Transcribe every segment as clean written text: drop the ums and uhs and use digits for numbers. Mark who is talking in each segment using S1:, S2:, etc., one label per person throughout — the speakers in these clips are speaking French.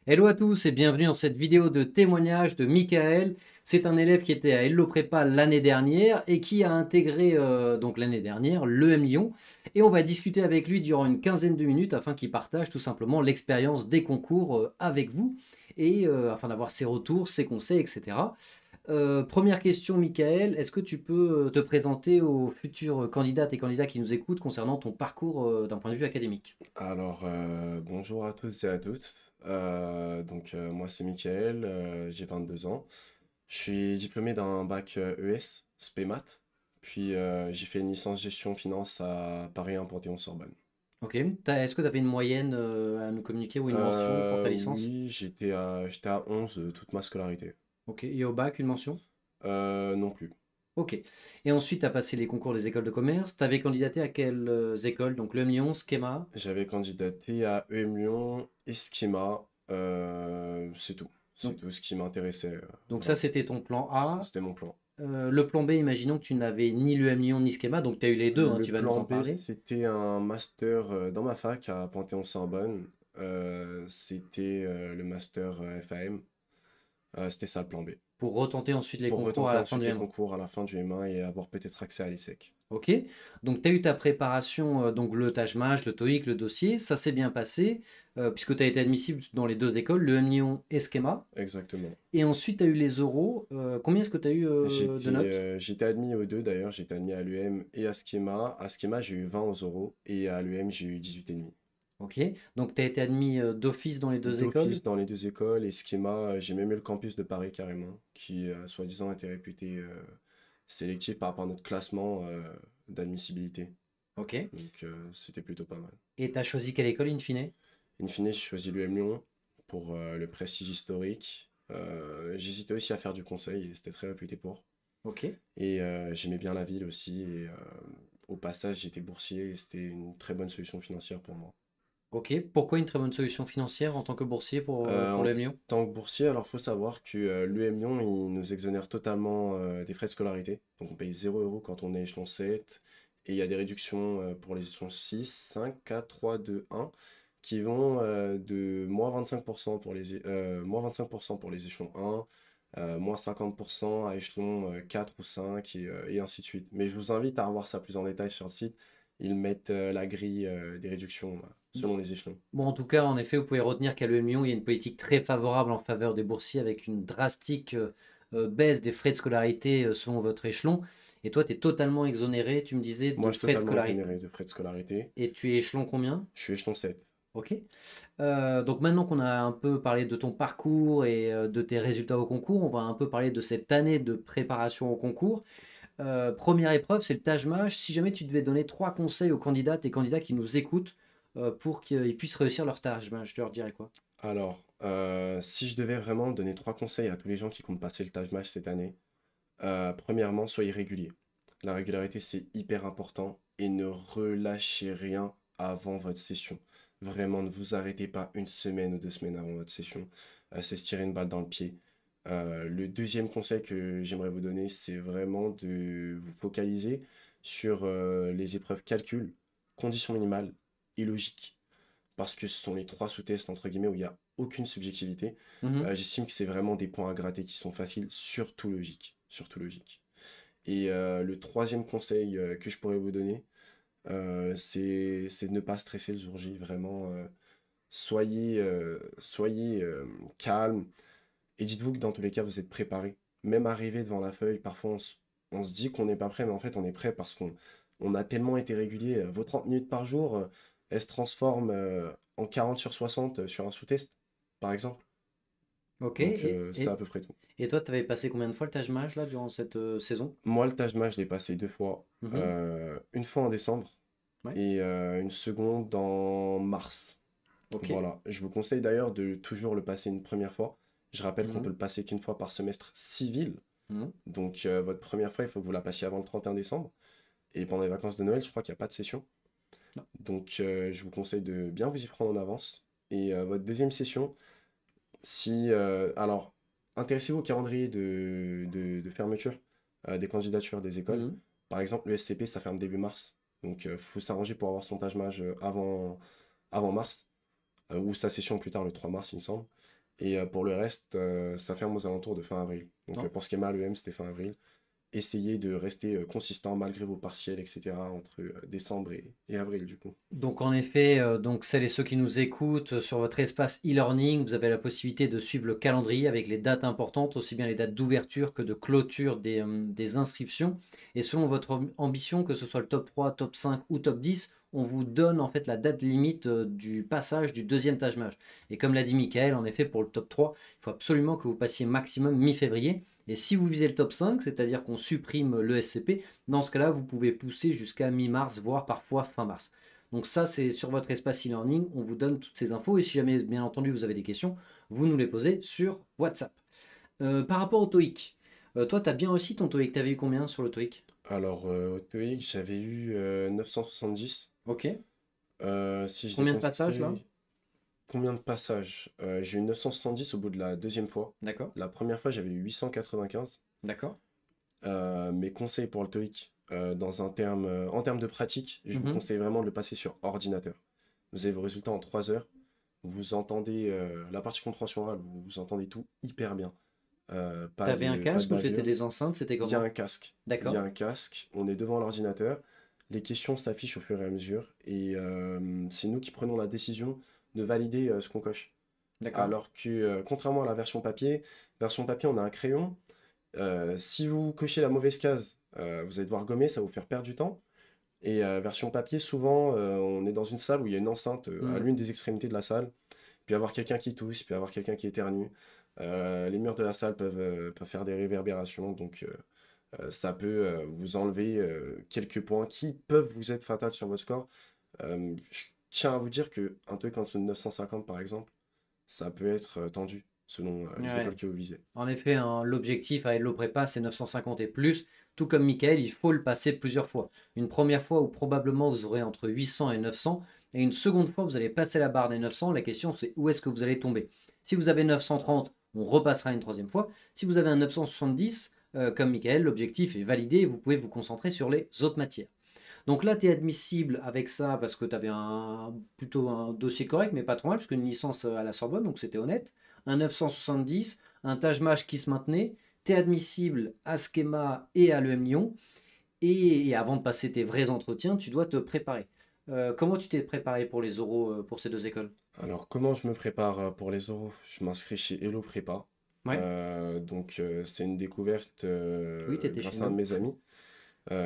S1: Hello à tous et bienvenue dans cette vidéo de témoignage de Michael. C'est un élève qui était à Hello Prépa l'année dernière et qui a intégré donc l'année dernière l'EM Lyon. Et on va discuter avec lui durant une quinzaine de minutes afin qu'il partage tout simplement l'expérience des concours avec vous et afin d'avoir ses retours, ses conseils, etc. Première question, Michael, est-ce que tu peux te présenter aux futurs candidates et candidats qui nous écoutent concernant ton parcours d'un point de vue académique?
S2: Alors, bonjour à tous et à toutes. Moi, c'est Mickaël, j'ai 22 ans. Je suis diplômé d'un bac ES, spé maths. Puis, j'ai fait une licence gestion finance à Paris 1 Panthéon-Sorbonne.
S1: Ok. Est-ce que tu avais une moyenne à nous communiquer ou une mention pour ta licence?
S2: Oui, j'étais à 11 toute ma scolarité.
S1: Ok. Et au bac, une mention?
S2: Non plus.
S1: Ok. Et ensuite, tu as passé les concours des écoles de commerce. Tu avais candidaté à quelles écoles? Donc le Lyon, Schema.
S2: J'avais candidaté à EM Lyon et Schema. C'est tout. C'est
S1: Donc,
S2: tout ce qui m'intéressait,
S1: donc ça,
S2: vraiment.
S1: c'était ton plan A.
S2: C'était mon plan.
S1: Le plan B, imaginons que tu n'avais ni l'UM Lyon ni Schema. Donc tu as eu les deux, hein,
S2: Le
S1: tu vas nous
S2: plan
S1: en
S2: B,
S1: parler.
S2: c'était un master dans ma fac à Panthéon-Sorbonne. C'était le master FAM. C'était ça le plan B.
S1: Pour retenter ensuite les
S2: Pour
S1: concours à
S2: retenter
S1: la fin
S2: ensuite
S1: du
S2: les
S1: M1.
S2: concours à la fin du M1 et avoir peut-être accès à l'ESSEC.
S1: Ok. Donc tu as eu ta préparation, donc le Taj-Maj, le TOEIC, le dossier. Ça s'est bien passé, puisque tu as été admissible dans les deux écoles, le M Lyon et Schema.
S2: Exactement.
S1: Et ensuite, tu as eu les oraux. Combien est-ce que tu as eu de
S2: J'étais
S1: notes?
S2: j'étais admis aux deux d'ailleurs. J'étais admis à l'UM et à Schema. À Schema, j'ai eu 20 aux oraux et à l'UM, j'ai eu 18,5.
S1: Ok. Donc, tu as été admis d'office dans les deux écoles.
S2: D'office dans les deux écoles et Schema, j'ai même eu le campus de Paris carrément, qui soi-disant était réputé sélectif par rapport à notre classement d'admissibilité.
S1: Ok.
S2: Donc c'était plutôt pas mal.
S1: Et tu as choisi quelle école in fine?
S2: In fine, j'ai choisi l'UM Lyon pour le prestige historique. J'hésitais aussi à faire du conseil et c'était très réputé pour.
S1: Ok.
S2: Et j'aimais bien la ville aussi. Et au passage, j'étais boursier et c'était une très bonne solution financière pour moi.
S1: Ok. Pourquoi une très bonne solution financière en tant que boursier pour
S2: En
S1: le M Lyon?
S2: tant que boursier, alors faut savoir que l'UM Lyon, il nous exonère totalement des frais de scolarité. Donc on paye 0 € quand on est échelon 7. Et il y a des réductions pour les échelons 6, 5, 4, 3, 2, 1 qui vont de moins 25% moins 25% pour les échelons 1, moins 50% à échelon 4 ou 5 et ainsi de suite. Mais je vous invite à revoir ça plus en détail sur le site. Ils mettent la grille des réductions selon les échelons.
S1: Bon, en tout cas, en effet, vous pouvez retenir qu'à l'EM Lyon, il y a une politique très favorable en faveur des boursiers avec une drastique baisse des frais de scolarité selon votre échelon. Et toi, tu es totalement exonéré, tu me disais,
S2: Moi,
S1: de
S2: je suis
S1: frais de
S2: totalement
S1: scolarité.
S2: exonéré de frais de scolarité.
S1: Et tu es échelon combien?
S2: Je suis échelon 7.
S1: Ok. Donc maintenant qu'on a un peu parlé de ton parcours et de tes résultats au concours, on va un peu parler de cette année de préparation au concours. Première épreuve, c'est le Taj-Maj. Si jamais tu devais donner trois conseils aux candidates et candidats qui nous écoutent pour qu'ils puissent réussir leur Taj-Maj, je leur dirais quoi?
S2: Alors, si je devais vraiment donner trois conseils à tous les gens qui comptent passer le Taj Mahal cette année, premièrement, soyez réguliers. La régularité, c'est hyper important et ne relâchez rien avant votre session. Vraiment, ne vous arrêtez pas une semaine ou 2 semaines avant votre session. C'est se tirer une balle dans le pied. Le deuxième conseil que j'aimerais vous donner, c'est vraiment de vous focaliser sur les épreuves calcul, conditions minimales et logique parce que ce sont les trois sous-tests, entre guillemets, où il n'y a aucune subjectivité.
S1: Mhm.
S2: J'estime que c'est vraiment des points à gratter qui sont faciles, surtout logiques. Surtout logiques. Et le troisième conseil que je pourrais vous donner, c'est de ne pas stresser le jour J. Vraiment, soyez calme et dites-vous que dans tous les cas, vous êtes préparé. Même arrivé devant la feuille, parfois on se dit qu'on n'est pas prêt, mais en fait, on est prêt parce qu'on a tellement été régulier. Vos 30 minutes par jour, elles se transforment en 40 sur 60 sur un sous-test, par exemple.
S1: Ok.
S2: Donc, c'est à peu près tout.
S1: Et toi, tu avais passé combien de fois le Taj-Maj là durant cette saison?
S2: Moi, le Taj Mahal, je l'ai passé 2 fois.
S1: Mhm.
S2: Une fois en décembre
S1: Ouais.
S2: et une seconde en mars.
S1: Ok.
S2: Voilà. Je vous conseille d'ailleurs de toujours le passer une première fois. Je rappelle qu'on peut
S1: Mhm.
S2: le passer qu'une fois par semestre civil.
S1: Mhm.
S2: Donc, votre première fois, il faut que vous la passiez avant le 31 décembre. Et pendant les vacances de Noël, je crois qu'il n'y a pas de session.
S1: Non.
S2: Donc, je vous conseille de bien vous y prendre en avance. Et votre deuxième session, si... alors, intéressez-vous au calendrier de fermeture des candidatures des écoles.
S1: Mhm.
S2: Par exemple, le SCP, ça ferme début mars. Donc, il faut s'arranger pour avoir son Taj Mahal avant mars. Ou sa session plus tard, le 3 mars, il me semble. Et pour le reste, ça ferme aux alentours de fin avril. Donc
S1: Non.
S2: pour Schema, l'EM, c'était fin avril. Essayez de rester consistant malgré vos partiels, etc. entre décembre et avril, du coup.
S1: Donc en effet, donc celles et ceux qui nous écoutent sur votre espace e-learning, vous avez la possibilité de suivre le calendrier avec les dates importantes, aussi bien les dates d'ouverture que de clôture des inscriptions. Et selon votre ambition, que ce soit le top 3, top 5 ou top 10, on vous donne en fait la date limite du passage du deuxième Taj Mahal. Et comme l'a dit Michael, en effet, pour le top 3, il faut absolument que vous passiez maximum mi-février. Et si vous visez le top 5, c'est-à-dire qu'on supprime le SCP, dans ce cas-là, vous pouvez pousser jusqu'à mi-mars, voire parfois fin mars. Donc ça, c'est sur votre espace e-learning, on vous donne toutes ces infos. Et si jamais, bien entendu, vous avez des questions, vous nous les posez sur WhatsApp. Par rapport au TOEIC, toi, tu as bien réussi ton TOEIC. Tu avais eu combien sur le TOEIC?
S2: Alors, au TOEIC, j'avais eu 970.
S1: Ok.
S2: Si je
S1: Combien de passages là?
S2: déconseille, combien de passages? J'ai eu 970 au bout de la deuxième fois.
S1: D'accord.
S2: La première fois, j'avais eu 895.
S1: D'accord.
S2: Mes conseils pour le TOEIC, en termes de pratique, je vous conseille vraiment de le passer sur ordinateur. Vous avez vos résultats en 3 heures. Vous entendez la partie compréhension orale, vous entendez tout hyper bien.
S1: T'avais un
S2: Pas de
S1: casque ou c'était
S2: bavure.
S1: des enceintes? C'était
S2: Il y a
S1: comment?
S2: un casque. Il y
S1: D'accord.
S2: a un casque. On est devant l'ordinateur. Les questions s'affichent au fur et à mesure. Et c'est nous qui prenons la décision de valider ce qu'on coche.
S1: D'accord.
S2: Alors que, contrairement à la version papier, on a un crayon. Si vous cochez la mauvaise case, vous allez devoir gommer, ça va vous faire perdre du temps. Et version papier, souvent, on est dans une salle où il y a une enceinte à l'une des extrémités de la salle. Il peut y avoir quelqu'un qui tousse, il peut y avoir quelqu'un qui éternue. Les murs de la salle peuvent faire des réverbérations, donc ça peut vous enlever quelques points qui peuvent vous être fatals sur votre score. Je tiens à vous dire qu'un truc en dessous de 950 par exemple, ça peut être tendu selon les
S1: Ouais.
S2: écoles que vous visez.
S1: En effet, hein, l'objectif à Hello Prépa, c'est 950 et plus. Tout comme Michael, il faut le passer plusieurs fois. Une première fois où probablement vous aurez entre 800 et 900. Et une seconde fois, vous allez passer la barre des 900. La question, c'est où est-ce que vous allez tomber. Si vous avez 930, on repassera une troisième fois. Si vous avez un 970, comme Michael, l'objectif est validé et vous pouvez vous concentrer sur les autres matières. Donc là, tu es admissible avec ça parce que tu avais plutôt un dossier correct, mais pas trop mal, parce qu'une licence à la Sorbonne, donc c'était honnête. Un 970, un Taj Mahal qui se maintenait. Tu es admissible à Schema et à l'EM Lyon. Et avant de passer tes vrais entretiens, tu dois te préparer. Comment tu t'es préparé pour les oraux pour ces deux écoles?
S2: Alors, comment je me prépare pour les oraux? Je m'inscris chez Hello Prépa.
S1: Ouais,
S2: C'est une découverte
S1: oui, tu étais chez
S2: grâce à un de
S1: nous.
S2: mes amis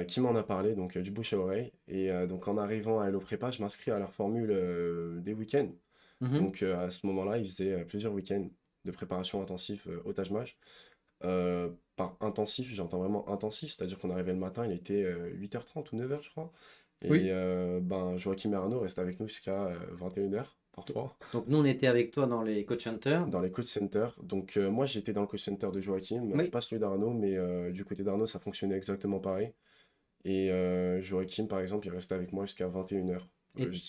S2: qui m'en a parlé, donc du bouche à oreille. Et donc en arrivant à Hello Prépa, je m'inscris à leur formule des week-ends.
S1: Mhm.
S2: Donc à ce moment-là, ils faisaient plusieurs week-ends de préparation intensive au Taj Mahal. Par intensif, j'entends vraiment intensif, c'est-à-dire qu'on arrivait le matin, il était 8h30 ou 9h, je crois. Et
S1: Oui.
S2: ben, Joachim et Arnaud restent avec nous jusqu'à 21h parfois
S1: Donc nous, on était avec toi dans les coach centers.
S2: dans les coach centers. Donc moi, j'étais dans le coach center de Joachim,
S1: Oui.
S2: pas celui d'Arnaud, mais du côté d'Arnaud, ça fonctionnait exactement pareil. Et Joachim, par exemple, il restait avec moi jusqu'à 21h.
S1: Et
S2: Je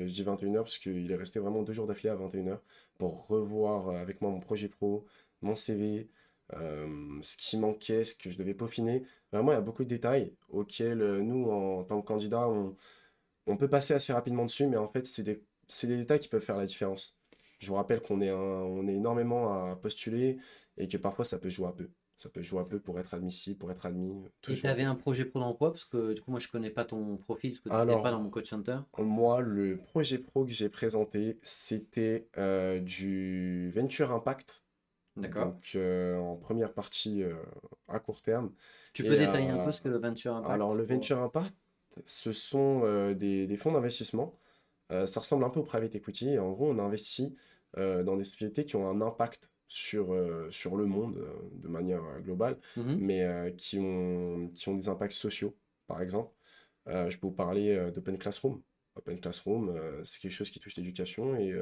S2: dis 21h parce qu'il est resté vraiment 2 jours d'affilée à 21h pour revoir avec moi mon projet pro, mon CV, ce qui manquait, ce que je devais peaufiner. Vraiment, il y a beaucoup de détails auxquels nous, en tant que candidats, on peut passer assez rapidement dessus, mais en fait, c'est des détails qui peuvent faire la différence. Je vous rappelle on est énormément à postuler et que parfois ça peut jouer un peu. Ça peut jouer un peu pour être admissible, pour être admis, tout
S1: tu
S2: joue un
S1: avais
S2: peu.
S1: un projet pro d'emploi, parce que du coup, moi, je connais pas ton profil, parce que tu n'étais pas dans
S2: Alors,
S1: mon coach center.
S2: moi, le projet pro que j'ai présenté, c'était du Venture Impact,
S1: D'accord.
S2: donc en première partie à court terme.
S1: Tu peux
S2: Et
S1: détailler un peu ce que le Venture
S2: alors,
S1: Impact
S2: le Venture Impact, ce sont des fonds d'investissement. Ça ressemble un peu au private equity. Et en gros, on investit dans des sociétés qui ont un impact sur le monde de manière globale,
S1: Mhm.
S2: mais qui ont des impacts sociaux, par exemple. Je peux vous parler d'Open Classroom. Open Classroom, c'est quelque chose qui touche l'éducation et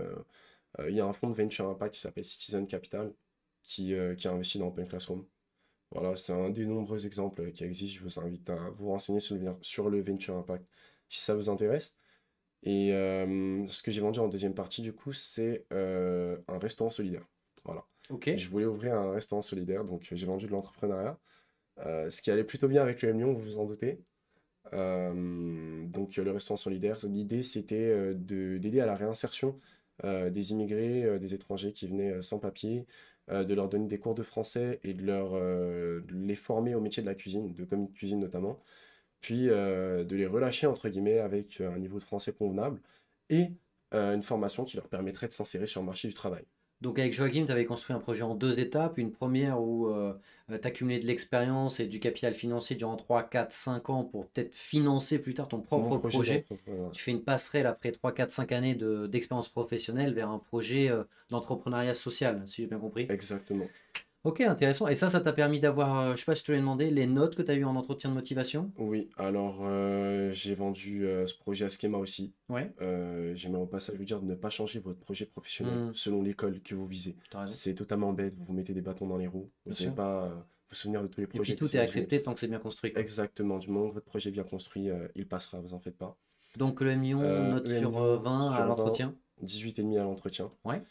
S2: il y a un fonds de venture impact qui s'appelle Citizen Capital qui a investi dans Open Classroom. Voilà, c'est un des nombreux exemples qui existent. Je vous invite à vous renseigner sur le venture impact si ça vous intéresse. Et ce que j'ai vendu en deuxième partie, du coup, c'est un restaurant solidaire. Voilà.
S1: Ok.
S2: Je voulais ouvrir un restaurant solidaire, donc j'ai vendu de l'entrepreneuriat. Ce qui allait plutôt bien avec le M Lyon, vous vous en doutez. Le restaurant solidaire, l'idée c'était d'aider à la réinsertion des immigrés, des étrangers qui venaient sans papier, de leur donner des cours de français et de les former au métier de la cuisine, de commis de cuisine notamment, puis de les relâcher entre guillemets avec un niveau de français convenable et une formation qui leur permettrait de s'insérer sur le marché du travail.
S1: Donc avec Joachim, tu avais construit un projet en deux étapes. Une première où tu accumulais de l'expérience et du capital financier durant 3, 4, 5 ans pour peut-être financer plus tard ton
S2: Mon
S1: propre
S2: projet
S1: projet.
S2: d'entrepreneur.
S1: Tu fais une passerelle après 3, 4, 5 années d'expérience professionnelle vers un projet d'entrepreneuriat social, si j'ai bien compris.
S2: Exactement.
S1: Ok, intéressant. Et ça t'a permis d'avoir, je sais pas si je te l'ai demandé, les notes que tu as eues en entretien de motivation?
S2: Oui, alors j'ai vendu ce projet à Schema aussi.
S1: Ouais.
S2: J'aimerais au passage vous dire de ne pas changer votre projet professionnel
S1: Hmm,
S2: selon l'école que vous visez.
S1: t'as raison,
S2: C'est totalement bête, vous vous mettez des bâtons dans les roues, vous
S1: bien
S2: n'allez
S1: sûr.
S2: pas vous souvenir de tous les
S1: Et puis
S2: projets que
S1: tout
S2: vous
S1: est
S2: imaginez.
S1: accepté tant que c'est bien construit, quoi.
S2: Exactement, du moment que votre projet est bien construit, il passera, vous en faites pas.
S1: Donc le million, note sur
S2: EM
S1: 20 à
S2: sur 20,
S1: l'entretien.
S2: 18,5 à l'entretien.
S1: Ouais,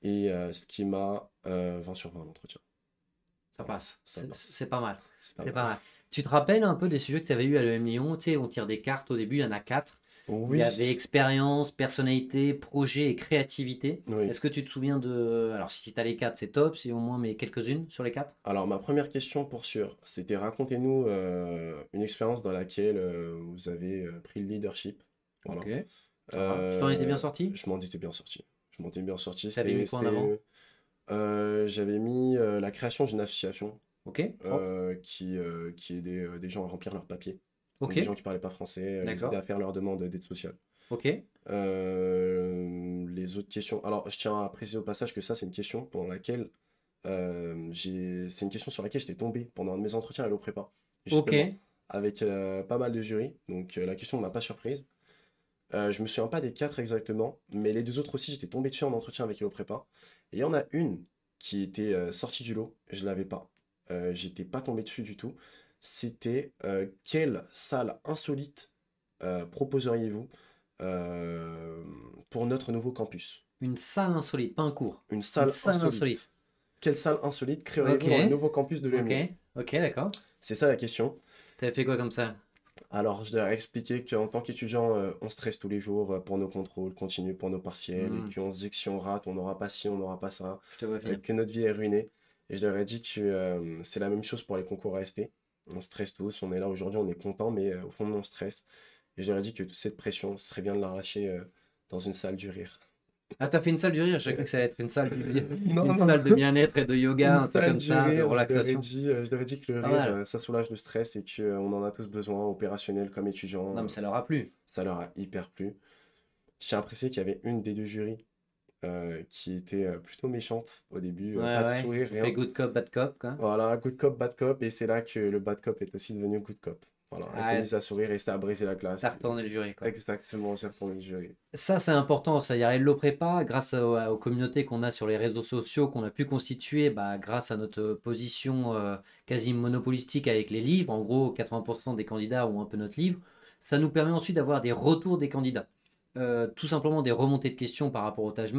S2: Et Schema, 20 sur 20 à l'entretien.
S1: ça
S2: Voilà,
S1: passe.
S2: ça passe.
S1: C'est pas mal.
S2: C'est pas
S1: C'est
S2: mal.
S1: pas mal. Tu te rappelles un peu des sujets que tu avais eu à l'EM Lyon? Tu sais, on tire des cartes au début, il y en a quatre. Il y
S2: Oui,
S1: avait expérience, personnalité, projet et créativité.
S2: oui.
S1: Est-ce que tu te souviens de... Alors si tu as les quatre, c'est top. Si au moins mais quelques-unes sur les quatre.
S2: Alors, ma première question pour sûr, c'était racontez-nous une expérience dans laquelle vous avez pris le leadership. Voilà.
S1: Ok, ça va. Tu t'en étais bien
S2: Euh,
S1: sorti?
S2: je m'en étais bien sorti. Je m'en étais bien sorti.
S1: Tu avais mis quoi en avant?
S2: J'avais mis la création d'une association
S1: Ok, propre.
S2: qui aidait des gens à remplir leurs papiers. Donc,
S1: Ok,
S2: des gens qui parlaient pas français, les aider
S1: d'accord.
S2: à faire leur demande d'aide sociale.
S1: Ok,
S2: Les autres questions. Alors, je tiens à préciser au passage que ça, c'est une question pour laquelle c'est une question sur laquelle j'étais tombé pendant un de mes entretiens à l'Oprépa,
S1: ok.
S2: justement, avec pas mal de jurys. Donc, la question ne m'a pas surprise. Je me souviens pas des quatre exactement, mais les deux autres aussi, j'étais tombé dessus en entretien avec Prépa. Et il y en a une qui était sortie du lot, je l'avais pas. J'étais pas tombé dessus du tout. C'était quelle salle insolite proposeriez-vous euh, pour notre nouveau campus?
S1: Une salle insolite, pas un cours.
S2: Une
S1: Une
S2: salle
S1: salle insolite.
S2: insolite. Quelle salle insolite
S1: Ok,
S2: créeriez-vous dans le nouveau campus de
S1: ok,
S2: l'EM Lyon?
S1: ok, d'accord.
S2: C'est ça la question.
S1: T'avais fait quoi comme ça?
S2: Alors, je dois expliquer qu'en tant qu'étudiant, on stresse tous les jours pour nos contrôles continus, pour nos partiels, et
S1: Hmm,
S2: qu'on se dit que si on rate, on n'aura pas ci, on n'aura pas ça,
S1: je te vois venir.
S2: que notre vie est ruinée. Et je leur ai dit que c'est la même chose pour les concours AST. On stresse tous, on est là aujourd'hui, on est content, mais au fond de nous, on stresse. Et je leur ai dit que toute cette pression, ce serait bien de la relâcher dans une salle du rire.
S1: Ah, t'as fait une salle du rire? J'ai cru que ça allait être une salle,
S2: Non,
S1: une
S2: non,
S1: salle de bien-être et de
S2: une
S1: yoga, un truc
S2: salle
S1: comme
S2: du
S1: ça, de
S2: rire,
S1: relaxation.
S2: je leur ai dit que le
S1: Pas
S2: rire,
S1: mal.
S2: ça soulage le stress et qu'on en a tous besoin, opérationnel comme étudiant.
S1: Non, mais ça leur a plu.
S2: Ça leur a hyper plu. J'ai apprécié qu'il y avait une des deux jurys qui était plutôt méchante au début,
S1: Ouais,
S2: pas de
S1: ouais.
S2: sourire,
S1: Ils ont fait
S2: rien.
S1: good cop, bad cop, quoi.
S2: Voilà, good cop, bad cop, et c'est là que le bad cop est aussi devenu good cop. Voilà, elle s'est
S1: Ah,
S2: mise à sourire et ça a brisé la
S1: t'as
S2: glace.
S1: retourné le jury, quoi.
S2: Exactement, j'ai retourné le jury.
S1: Ça, c'est important. Ça, il y a Hello Prépa, grâce aux communautés qu'on a sur les réseaux sociaux, qu'on a pu constituer, bah, grâce à notre position quasi monopolistique avec les livres. En gros, 80% des candidats ont un peu notre livre. Ça nous permet ensuite d'avoir des retours des candidats. Tout simplement des remontées de questions par rapport au Taj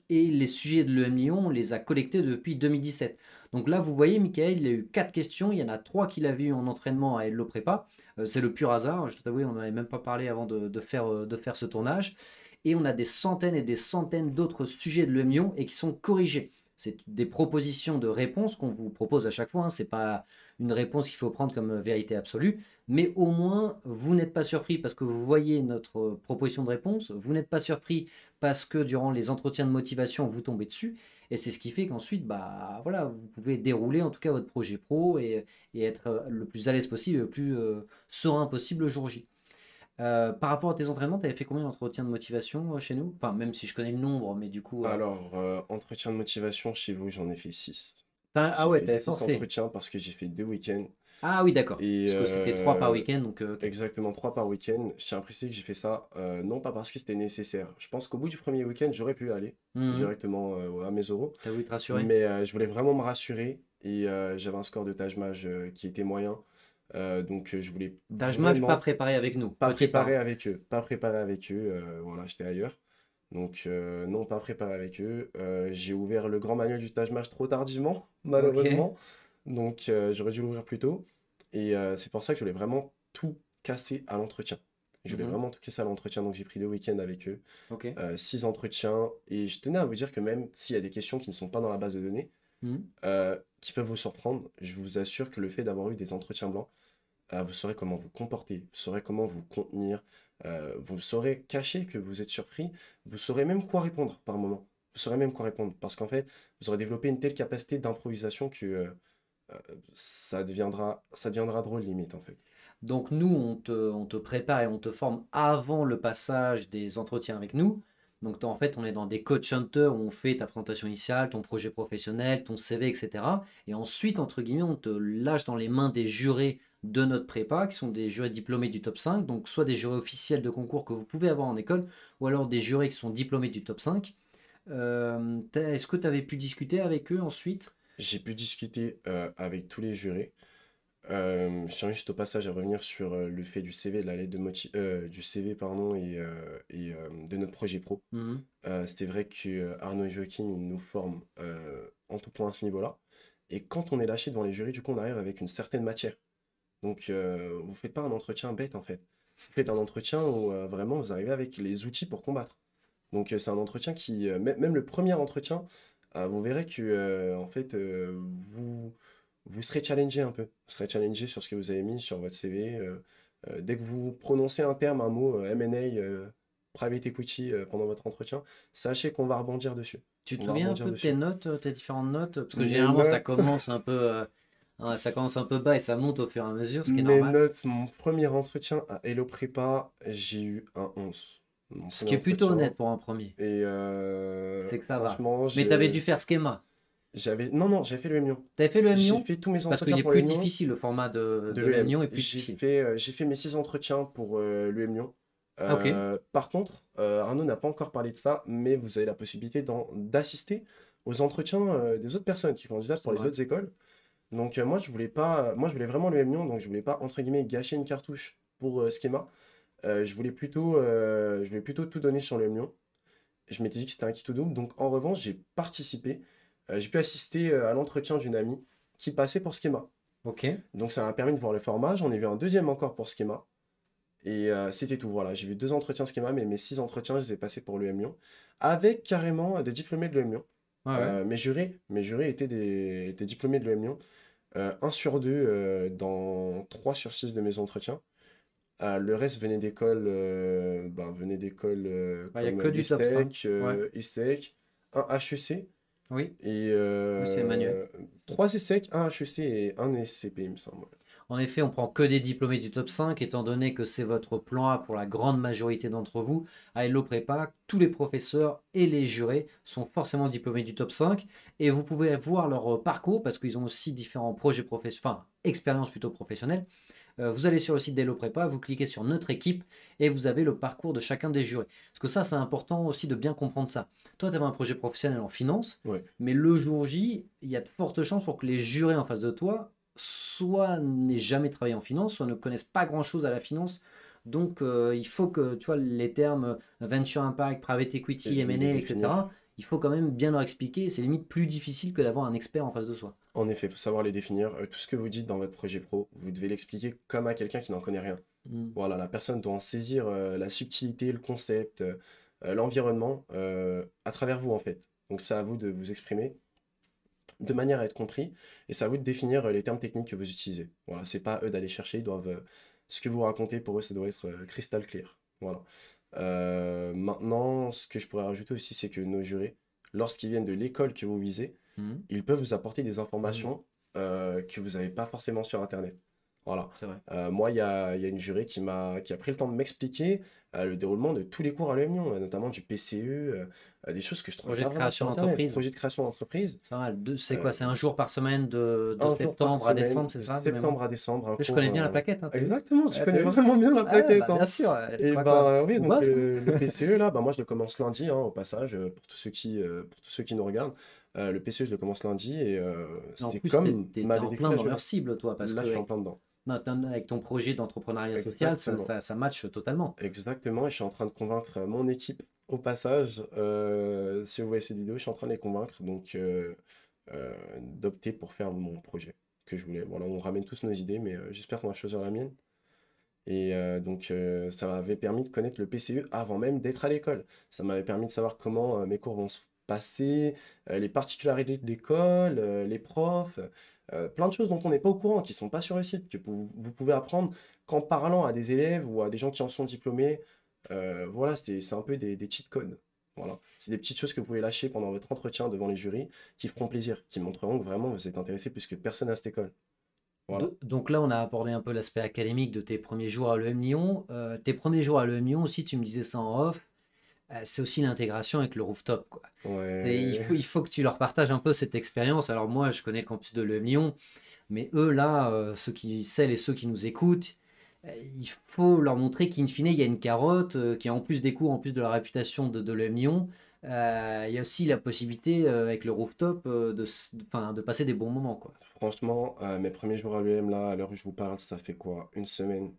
S1: et les sujets de l'EM Lyon, on les a collectés depuis 2017. Donc là, vous voyez, Michael, il a eu 4 questions, il y en a 3 qu'il a vues en entraînement à Hello Prépa. C'est le pur hasard, je t'avoue, on n'avait même pas parlé avant de faire ce tournage. Et on a des centaines et des centaines d'autres sujets de l'EM Lyon et qui sont corrigés. C'est des propositions de réponses qu'on vous propose à chaque fois. Ce n'est pas une réponse qu'il faut prendre comme vérité absolue. Mais au moins, vous n'êtes pas surpris parce que vous voyez notre proposition de réponse. Vous n'êtes pas surpris parce que durant les entretiens de motivation, vous tombez dessus. Et c'est ce qui fait qu'ensuite, bah, voilà, vous pouvez dérouler en tout cas votre projet pro et être le plus à l'aise possible, le plus serein possible le jour J. Par rapport à tes entraînements, tu avais fait combien d'entretiens de motivation chez nous? Enfin, même si je connais le nombre, mais du coup.
S2: Alors, entretien de motivation chez vous, j'en ai fait 6.
S1: Ah
S2: J'ai
S1: ouais,
S2: fait
S1: t'avais
S2: 6
S1: forcé.
S2: entretiens parce que j'ai fait 2 week-ends.
S1: Ah oui, d'accord.
S2: Et
S1: Parce que c'était 3 par week-end, donc ok.
S2: exactement 3 par week-end. Je tiens à préciser que j'ai fait ça, non pas parce que c'était nécessaire. Je pense qu'au bout du premier week-end, j'aurais pu aller
S1: Mhm.
S2: directement à mes oraux.
S1: T'as voulu te rassurer?
S2: Mais je voulais vraiment me rassurer et j'avais un score de Taj qui était moyen. Donc je voulais
S1: Taj Mahal pas
S2: vraiment
S1: préparé avec nous.
S2: pas
S1: Petite
S2: préparé
S1: part.
S2: avec eux. Pas préparé avec eux. Voilà, j'étais ailleurs. Donc non, pas préparé avec eux. J'ai ouvert le grand manuel du Taj Mahal trop tardivement,
S1: Ok.
S2: malheureusement. Donc j'aurais dû l'ouvrir plus tôt. Et c'est pour ça que je voulais vraiment tout casser à l'entretien. Je voulais vraiment toquer ça à l'entretien, donc j'ai pris 2 week-ends avec eux,
S1: Ok.
S2: 6 entretiens. Et je tenais à vous dire que même s'il y a des questions qui ne sont pas dans la base de données,
S1: Mhm.
S2: qui peuvent vous surprendre, je vous assure que le fait d'avoir eu des entretiens blancs, vous saurez comment vous comporter, vous saurez comment vous contenir, vous saurez cacher que vous êtes surpris, vous saurez même quoi répondre par moment. Vous saurez même quoi répondre, parce qu'en fait, vous aurez développé une telle capacité d'improvisation que ça deviendra drôle limite en fait.
S1: Donc nous, on te prépare et on te forme avant le passage des entretiens avec nous. Donc en fait, on est dans des coach hunters où on fait ta présentation initiale, ton projet professionnel, ton CV, etc. Et ensuite, entre guillemets, on te lâche dans les mains des jurés de notre prépa, qui sont des jurés diplômés du top 5. Donc soit des jurés officiels de concours que vous pouvez avoir en école, ou alors des jurés qui sont diplômés du top 5. Est-ce que tu avais pu discuter avec eux ensuite?
S2: J'ai pu discuter avec tous les jurés. Je tiens juste au passage à revenir sur le fait du CV, de la lettre de du CV pardon, et de notre projet pro.
S1: Mhm.
S2: C'était vrai que Arnaud et Joachim, ils nous forment en tout point à ce niveau-là. Et quand on est lâché devant les jurys, du coup, on arrive avec une certaine matière. Donc, vous faites pas un entretien bête, en fait. Vous faites un entretien où vraiment vous arrivez avec les outils pour combattre. Donc, c'est un entretien qui, même le premier entretien, vous verrez que, en fait, vous serez challengé un peu. Vous serez challengé sur ce que vous avez mis sur votre CV. Dès que vous prononcez un terme, un mot, M&A, private equity, pendant votre entretien, sachez qu'on va rebondir dessus.
S1: Tu te
S2: On va
S1: souviens un
S2: rebondir
S1: peu de tes
S2: dessus.
S1: notes, tes différentes notes? Parce que
S2: Mes
S1: généralement, ça
S2: notes,
S1: commence un peu, ouais, ça commence un peu bas et ça monte au fur et à mesure, ce qui est
S2: mes
S1: normal.
S2: notes, mon premier entretien à Hello Prépa, j'ai eu un 11. Mon
S1: Ce
S2: premier
S1: qui est plutôt
S2: entretien.
S1: honnête pour un premier.
S2: Et
S1: C'est que ça va.
S2: franchement,
S1: Mais tu avais dû faire schéma.
S2: Non, non, j'ai fait le M-Lyon.
S1: Tu avais fait le
S2: J'ai
S1: M-Lyon?
S2: fait tous mes
S1: Parce qu'il
S2: entretiens
S1: est
S2: pour le
S1: plus
S2: M-Lyon.
S1: difficile, le format de,
S2: De
S1: de
S2: l'EM.
S1: l'M-Lyon est plus
S2: J'ai
S1: difficile.
S2: fait, euh, j'ai fait mes 6 entretiens pour l'UM Lyon.
S1: Ah, ok.
S2: Par contre, Arnaud n'a pas encore parlé de ça, mais vous avez la possibilité d'assister aux entretiens des autres personnes qui candidatent
S1: C'est
S2: pour les
S1: vrai.
S2: autres écoles. Donc moi, je voulais pas, moi, je voulais vraiment l'UM Lyon, donc je voulais pas, entre guillemets, gâcher une cartouche pour Schema. Je voulais plutôt tout donner sur l'UM Lyon. Je m'étais dit que c'était un kit ou double, donc en revanche, j'ai participé. J'ai pu assister à l'entretien d'une amie qui passait pour Schema.
S1: Ok.
S2: Donc ça m'a permis de voir le format. J'en ai vu un deuxième encore pour Schema. Et c'était tout. Voilà, j'ai vu 2 entretiens Schema, mais mes 6 entretiens, je les ai passés pour l'EM Lyon. Avec carrément des diplômés de l'EM Lyon.
S1: Ouais, ouais.
S2: Mes jurés étaient diplômés de l'EM Lyon. 1 sur 2 dans 3 sur 6 de mes entretiens. Le reste venait d'écoles
S1: Il n'y a
S2: comme
S1: que du top 5. Ouais.
S2: l'ESSEC, un HEC
S1: Oui.
S2: et
S1: Oui, c'est Emmanuel.
S2: 3 ESSEC, un HEC et un SCP, il me semble.
S1: En effet, on prend que des diplômés du top 5, étant donné que c'est votre plan A pour la grande majorité d'entre vous. À Hello Prépa, tous les professeurs et les jurés sont forcément diplômés du top 5. Et vous pouvez voir leur parcours, parce qu'ils ont aussi différents projets professionnels, enfin, expériences plutôt professionnelles. Vous allez sur le site d'Hello Prépa, vous cliquez sur notre équipe et vous avez le parcours de chacun des jurés. Parce que ça, c'est important aussi de bien comprendre ça. Toi, tu avais un projet professionnel en finance,
S2: Ouais.
S1: mais le jour J, il y a de fortes chances pour que les jurés en face de toi soit n'aient jamais travaillé en finance, soit ne connaissent pas grand-chose à la finance. Donc, il faut que, tu vois, les termes venture impact, private
S2: Et
S1: equity,
S2: de les
S1: M&A,
S2: définir.
S1: etc., il faut quand même bien leur expliquer. C'est limite plus difficile que d'avoir un expert en face de soi.
S2: En effet, il faut savoir les définir. Tout ce que vous dites dans votre projet pro, vous devez l'expliquer comme à quelqu'un qui n'en connaît rien.
S1: Mm.
S2: Voilà, la personne doit en saisir la subtilité, le concept, l'environnement à travers vous en fait. Donc c'est à vous de vous exprimer de manière à être compris et c'est à vous de définir les termes techniques que vous utilisez. Voilà, c'est pas à eux d'aller chercher, ils doivent ce que vous racontez pour eux, ça doit être crystal clear. Voilà. Maintenant, ce que je pourrais rajouter aussi, c'est que nos jurés, lorsqu'ils viennent de l'école que vous visez,
S1: Mm.
S2: ils peuvent vous apporter des
S1: Mm.
S2: informations que vous n'avez pas forcément sur Internet. Voilà.
S1: C'est vrai.
S2: Moi, il y a une jurée qui a pris le temps de m'expliquer le déroulement de tous les cours à l'EM Lyon, notamment du PCE, des choses que je ne trouvais
S1: Projet
S2: pas
S1: de
S2: vraiment
S1: création
S2: sur Internet.
S1: d'entreprise.
S2: Projet de création d'entreprise,
S1: C'est pas mal. C'est
S2: euh,
S1: quoi? C'est un jour par semaine de
S2: un jour par
S1: septembre à
S2: semaine,
S1: décembre, c'est
S2: de
S1: ça, de mémoire?
S2: septembre à décembre, un
S1: Je
S2: cours.
S1: connais bien la plaquette, hein, t'as vu?
S2: Exactement, tu
S1: Ouais, t'as
S2: connais
S1: vu?
S2: vraiment bien la
S1: Ouais,
S2: plaquette,
S1: bah,
S2: hein.
S1: bien sûr. Tu
S2: Et
S1: crois quoi?
S2: ben oui,
S1: Mon
S2: donc
S1: boss, hein.
S2: le PCE là, bah moi je le commence lundi, hein, au passage, pour tous ceux qui nous regardent. Le PCE, je le commence lundi et
S1: En
S2: c'était
S1: plus,
S2: comme
S1: t'es
S2: m'avait
S1: en
S2: décrit
S1: plein
S2: la
S1: dans leur
S2: jurée.
S1: cible, toi, parce
S2: Là,
S1: que
S2: je suis en plein dedans.
S1: avec ton projet d'entrepreneuriat social, ça,
S2: Exactement.
S1: ça match totalement.
S2: Exactement, et je suis en train de convaincre mon équipe au passage. Si vous voyez cette vidéo, je suis en train de les convaincre donc d'opter pour faire mon projet que je voulais. Voilà, on ramène tous nos idées, mais j'espère qu'on va choisir la mienne. Et donc, ça m'avait permis de connaître le PCE avant même d'être à l'école. Ça m'avait permis de savoir comment mes cours vont se passer, les particularités de l'école, les profs, plein de choses dont on n'est pas au courant, qui sont pas sur le site, que vous pouvez apprendre qu'en parlant à des élèves ou à des gens qui en sont diplômés. Voilà, c'est un peu des cheat codes. Voilà. C'est des petites choses que vous pouvez lâcher pendant votre entretien devant les jurys qui feront plaisir, qui montreront que vraiment vous êtes intéressé plus que personne à cette école. Voilà.
S1: Donc là, on a abordé un peu l'aspect académique de tes premiers jours à l'EM Lyon. Tes premiers jours à l'EM Lyon aussi, tu me disais ça en off, c'est aussi l'intégration avec le rooftop, quoi.
S2: Ouais.
S1: Il faut que tu leur partages un peu cette expérience. Alors moi, je connais le campus de l'EM Lyon, mais eux, là, celles et ceux qui nous écoutent, il faut leur montrer qu'in fine, il y a une carotte, qui en plus des cours, en plus de la réputation de l'EM Lyon, il y a aussi la possibilité, avec le rooftop, de passer des bons moments, quoi.
S2: Franchement, mes premiers jours à l'UM, là, à l'heure où je vous parle, ça fait quoi? Une semaine,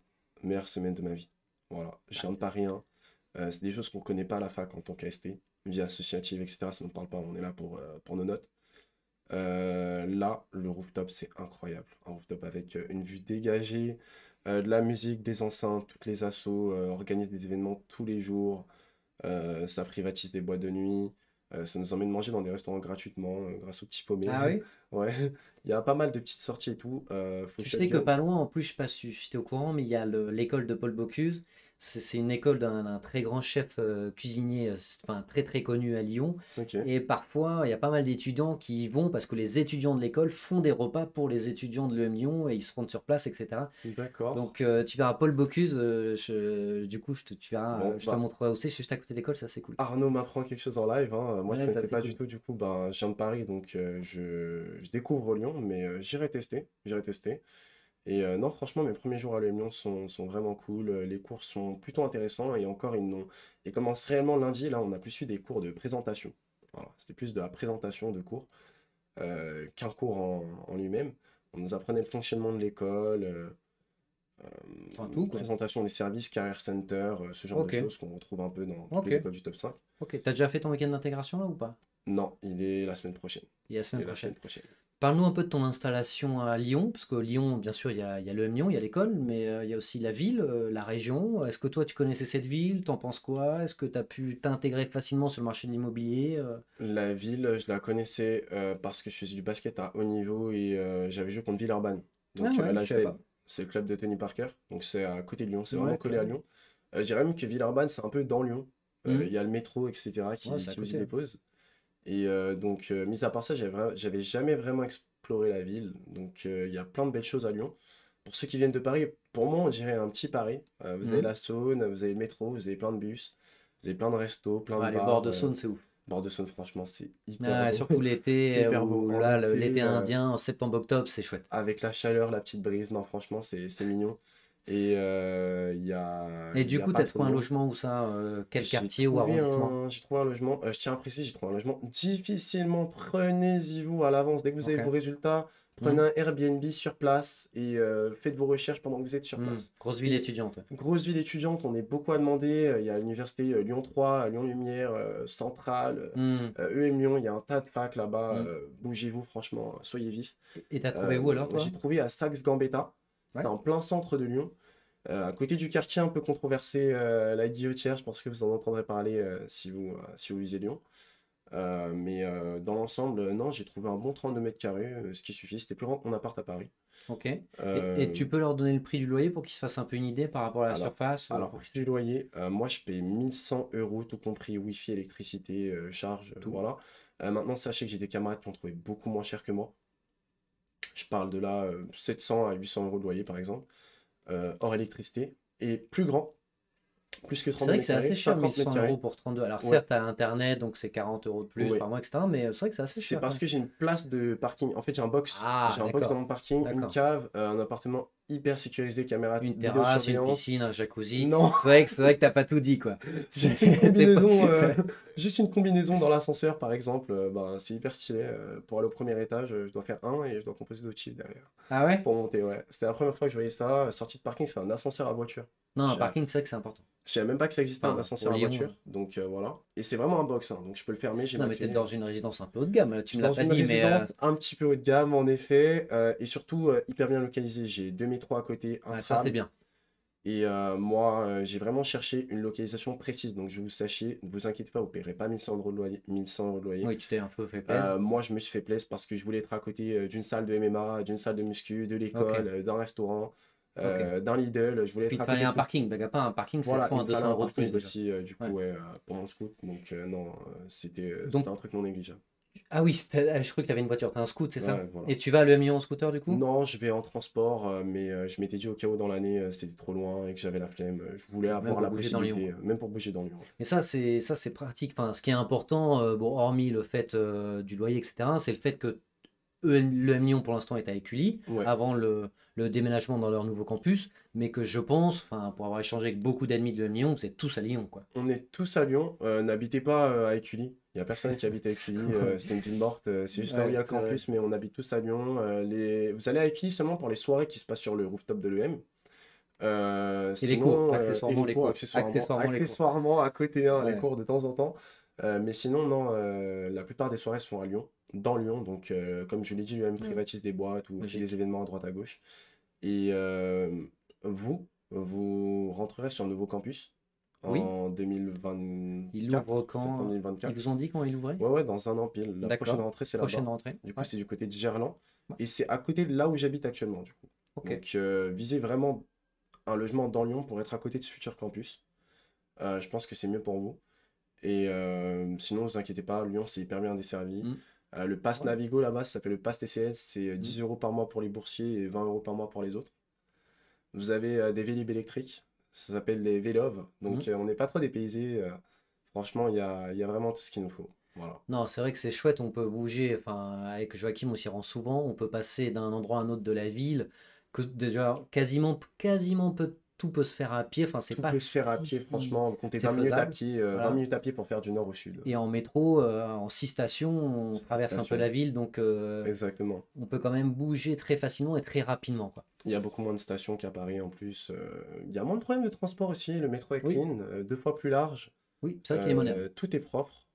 S2: meilleure semaine de ma vie. Voilà, je viens de Paris 1. C'est des choses qu'on ne connaît pas à la fac en tant qu'AST, vie associative, etc. Ça ne nous parle pas, on est là pour nos notes. Là, le rooftop, c'est incroyable. Un rooftop avec une vue dégagée, de la musique, des enceintes, toutes les assos organisent des événements tous les jours. Ça privatise des boîtes de nuit. Ça nous emmène manger dans des restaurants gratuitement grâce au petit paumé.
S1: Ah oui?
S2: Ouais, il y a pas mal de petites sorties et tout. Faut que
S1: Tu
S2: je te
S1: sais que
S2: vienne.
S1: pas loin, en plus, je sais pas si tu es au courant, mais il y a l'école de Paul Bocuse. C'est une école d'un très grand chef, cuisinier, enfin très très connu à Lyon.
S2: Ok,
S1: Et parfois, il y a pas mal d'étudiants qui y vont parce que les étudiants de l'école font des repas pour les étudiants de l'EM Lyon et ils se rendent sur place, etc.
S2: d'accord.
S1: Donc tu verras Paul Bocuse, du coup, tu verras,
S2: Bon,
S1: je te
S2: bah,
S1: montrerai aussi, c'est juste à côté de l'école, c'est assez cool.
S2: Arnaud m'apprend quelque chose en live, hein. Moi, je
S1: Ouais, c'est
S2: connaissais
S1: assez
S2: pas du
S1: cool.
S2: tout. Du coup, ben, je viens de Paris, donc je découvre Lyon, mais j'irai tester. J'irai tester. Et non, franchement, mes premiers jours à l'UM Lyon sont vraiment cool. Les cours sont plutôt intéressants et encore, ils commencent réellement lundi. Là, on a plus eu des cours de présentation. Voilà, c'était plus de la présentation de cours qu'un cours en lui-même. On nous apprenait le fonctionnement de l'école,
S1: Enfin, tout, quoi.
S2: présentation des services, career center, ce genre de
S1: Ok,
S2: choses qu'on retrouve un peu dans toutes
S1: ok,
S2: les écoles du top 5.
S1: ok. T'as déjà fait ton week-end d'intégration là ou pas?
S2: Non, il est la semaine prochaine.
S1: Et la
S2: Il
S1: semaine
S2: est la
S1: prochaine.
S2: semaine prochaine.
S1: Parle-nous un peu de ton installation à Lyon, parce que Lyon, bien sûr, il y a l'EM Lyon, il y a l'école, mais il y a aussi la ville, la région. Est-ce que toi, tu connaissais cette ville? T'en penses quoi? Est-ce que tu as pu t'intégrer facilement sur le marché de l'immobilier?
S2: La ville, je la connaissais parce que je faisais du basket à haut niveau et j'avais joué contre Villeurbanne.
S1: Ah
S2: Donc
S1: ouais, je savais
S2: l'ASVEL,
S1: pas.
S2: c'est le club de Tony Parker. Donc c'est à côté de Lyon, c'est vraiment
S1: Ouais,
S2: collé à Lyon. Je dirais même que Villeurbanne, c'est un peu dans Lyon. Il
S1: Mhm.
S2: y a le métro, etc.
S1: Ouais,
S2: qui,
S1: c'est à
S2: qui vous y
S1: côté, ouais.
S2: dépose. Et donc, mis à part ça, j'avais jamais vraiment exploré la ville. Donc il y a plein de belles choses à Lyon. Pour ceux qui viennent de Paris, pour moi, on dirait un petit Paris. Vous avez
S1: Mhm.
S2: la Saône, vous avez le métro, vous avez plein de bus, vous avez plein de restos, plein de
S1: Ouais, les bords
S2: bars.
S1: de Saône, c'est ouf.
S2: Bord de Saône, franchement, c'est hyper
S1: Ah,
S2: beau.
S1: surtout
S2: C'est
S1: l'été,
S2: hyper beau.
S1: ou
S2: En
S1: là,
S2: été,
S1: l'été indien, en septembre-octobre, c'est chouette.
S2: avec la chaleur, la petite brise, non, franchement, c'est mignon. Et
S1: Et
S2: il
S1: du
S2: y a
S1: coup,
S2: pas
S1: tu as
S2: trop
S1: trouvé
S2: de
S1: un
S2: monde.
S1: logement où ça? Quel quartier ou arrondissement?
S2: J'ai trouvé un logement, je tiens à préciser, j'ai trouvé un logement difficilement. Prenez-y vous à l'avance. Dès que vous avez
S1: Ok.
S2: vos résultats, prenez
S1: Mhm.
S2: un Airbnb sur place et faites vos recherches pendant que vous êtes sur
S1: Mhm.
S2: place.
S1: Grosse ville
S2: C'est
S1: étudiante. Ouais.
S2: une grosse ville étudiante, on est beaucoup à demander. Il y a l'université Lyon 3, Lyon Lumière, Centrale,
S1: Mhm.
S2: EM Lyon, il y a un tas de facs là-bas.
S1: Mhm.
S2: Bougez-vous, franchement, soyez vifs.
S1: Et t'as trouvé où alors,
S2: J'ai
S1: toi?
S2: trouvé à Saxe-Gambetta, c'est
S1: Ouais.
S2: en plein centre de Lyon. À côté du quartier un peu controversé, la Guillotière, je pense que vous en entendrez parler si vous visez Lyon. Mais dans l'ensemble, non, j'ai trouvé un bon 32 mètres carrés, ce qui suffit. C'était plus grand que mon appart à Paris.
S1: Ok. Et
S2: Euh,
S1: tu peux leur donner le prix du loyer pour qu'ils se fassent un peu une idée par rapport à la
S2: alors,
S1: surface,
S2: alors, prix du loyer, moi je paye 1 100 euros, tout compris Wi-Fi, électricité, charge,
S1: tout.
S2: voilà. Maintenant, sachez que j'ai des camarades qui ont trouvé beaucoup moins cher que moi. Je parle de là 700 à 800 euros de loyer par exemple, hors électricité. Et plus grand, plus que
S1: C'est
S2: 32
S1: vrai que
S2: mètres
S1: c'est
S2: carrés,
S1: assez cher,
S2: 50 mètres
S1: 1100 euros
S2: carrés.
S1: pour 32. Alors
S2: Ouais,
S1: certes, à Internet, donc c'est 40 euros de plus
S2: ouais.
S1: par mois, etc. Mais c'est vrai que c'est assez
S2: C'est
S1: cher quand
S2: parce
S1: même.
S2: que j'ai une place de parking. En fait, j'ai un box.
S1: Ah,
S2: J'ai un box dans
S1: d'accord.
S2: mon parking, une
S1: D'accord.
S2: cave, un appartement hyper sécurisé, caméra
S1: Une terrasse, une
S2: vidéosurveillance.
S1: piscine, un jacuzzi.
S2: Non,
S1: C'est vrai que t'as pas tout dit, quoi.
S2: juste une
S1: C'est pas...
S2: combinaison, juste une combinaison dans l'ascenseur, par exemple. Ben, c'est hyper stylé. Pour aller au premier étage, je dois faire un et je dois composer d'autres chiffres derrière.
S1: Ah ouais?
S2: Pour monter, ouais. C'était la première fois que je voyais ça. Sortie de parking, c'est un ascenseur à voiture.
S1: Non, un
S2: Je
S1: parking, c'est vrai que c'est important.
S2: je savais même pas que ça existait un
S1: Enfin, pour
S2: ascenseur à
S1: Lyon.
S2: voiture. Donc voilà. Et c'est vraiment un box, hein, donc je peux le fermer, j'ai
S1: Non,
S2: ma
S1: mais t'es
S2: clé.
S1: dans une résidence un peu haut de gamme, là.
S2: Je
S1: Tu
S2: suis
S1: me l'as
S2: dans
S1: pas
S2: une
S1: dit, mais
S2: résidence un petit peu haut de gamme, en effet, et surtout hyper bien localisée. J'ai deux métros à côté, un
S1: ça, c'est
S2: tram,
S1: bien.
S2: Et moi, j'ai vraiment cherché une localisation précise. Donc, je vous sachiez, ne vous inquiétez pas, vous ne paierez pas 1100 € de loyer. 1100 € de loyer.
S1: Oui, tu t'es un peu fait plaisir.
S2: Moi, je me suis fait plaisir parce que je voulais être à côté d'une salle de MMA, d'une salle de muscu, de
S1: Ok,
S2: l'école, d'un restaurant,
S1: ok.
S2: d'un Lidl. Je voulais
S1: Puis
S2: être
S1: il
S2: à
S1: te fallait
S2: côté de
S1: un
S2: tout.
S1: parking. Bah, pas un parking, c'est
S2: Voilà, il
S1: souvent
S2: me
S1: à
S2: fallait
S1: 200
S2: un
S1: € de plus
S2: parking
S1: déjà.
S2: aussi, du
S1: Ouais.
S2: coup, pour mon scoot. Donc, non, c'était
S1: Donc,
S2: un truc non négligeable.
S1: ah oui, je crois que tu avais une voiture, t'as un scoot, c'est ça?
S2: Ouais, voilà.
S1: Et tu vas à le million en scooter du coup?
S2: Non, je vais en transport, mais je m'étais dit au cas où dans l'année c'était trop loin et que j'avais la flemme, je voulais
S1: Même
S2: avoir
S1: pour
S2: la
S1: bouger dans Lyon,
S2: possibilité,
S1: quoi.
S2: même pour bouger dans Lyon.
S1: Et ça c'est pratique. Enfin, ce qui est important, bon, hormis le fait du loyer, etc., c'est le fait que le M Lyon pour l'instant est à Écully,
S2: Ouais,
S1: avant le déménagement dans leur nouveau campus, mais que je pense, enfin, pour avoir échangé avec beaucoup d'amis de M Lyon, vous êtes tous à Lyon, quoi.
S2: on est tous à Lyon, n'habitez pas à Écully, il n'y a personne qui habite à Écully, c'est une ville morte, c'est juste là où il y
S1: Ouais,
S2: a le
S1: c'est vrai.
S2: campus, mais on habite tous à Lyon. Vous allez à Écully seulement pour les soirées qui se passent sur le rooftop de l'EM.
S1: Et les cours,
S2: Sinon, et
S1: accessoirement
S2: les
S1: les
S2: cours
S1: cours, accessoirement les cours.
S2: accessoirement à côté, hein, les
S1: Ouais.
S2: cours de temps en temps. Mais sinon, non, la plupart des soirées se font à Lyon, dans Lyon. Donc, comme je l'ai dit, lui-même
S1: Hmm,
S2: privatise des boîtes ou fait des
S1: logique.
S2: événements à droite à gauche. Et vous rentrerez sur le nouveau campus
S1: Oui,
S2: en
S1: il
S2: 2024,
S1: ouvre
S2: septembre
S1: quand? Ils
S2: 2024.
S1: vous ont dit quand il ouvrait?
S2: Ouais, ouais, dans un an pile. La prochaine
S1: D'accord.
S2: rentrée, c'est
S1: Prochaine
S2: là-bas.
S1: rentrée.
S2: Du coup,
S1: Ouais.
S2: c'est du côté de Gerland.
S1: Ouais.
S2: Et c'est à côté de là où j'habite actuellement, du coup.
S1: Ok.
S2: Donc, visez vraiment un logement dans Lyon pour être à côté de ce futur campus. Je pense que c'est mieux pour vous. Et sinon, ne vous inquiétez pas, Lyon, c'est hyper bien desservi.
S1: Hmm.
S2: Le pass
S1: Ouais.
S2: Navigo là-bas, ça s'appelle le pass TCS, c'est
S1: Hmm.
S2: 10 € par mois pour les boursiers et 20 € par mois pour les autres. Vous avez des Vélib électriques, ça s'appelle les Vélov,
S1: Hmm.
S2: donc on n'est pas trop dépaysés. Franchement, il y a vraiment tout ce qu'il nous faut. Voilà.
S1: Non, c'est vrai que c'est chouette, on peut bouger, enfin, avec Joachim on s'y rend souvent, on peut passer d'un endroit à un autre de la ville, que déjà quasiment tout peut se faire à pied, enfin c'est
S2: Tout
S1: pas
S2: peut se faire à pied,
S1: si
S2: franchement. Vous comptez
S1: c'est
S2: 20 minutes à
S1: faisable,
S2: pied, 20
S1: voilà.
S2: minutes à pied pour faire du nord au sud.
S1: Et en métro, en 6 stations, on traverse un peu
S2: Station.
S1: la ville, donc
S2: Exactement.
S1: on peut quand même bouger très facilement et très rapidement, quoi.
S2: Il y a beaucoup moins de stations qu'à Paris en plus. Il y a moins de problèmes de transport aussi. Le métro est
S1: Oui,
S2: clean, 2 fois plus large.
S1: oui, c'est vrai qu'il est moderne.
S2: Tout est propre.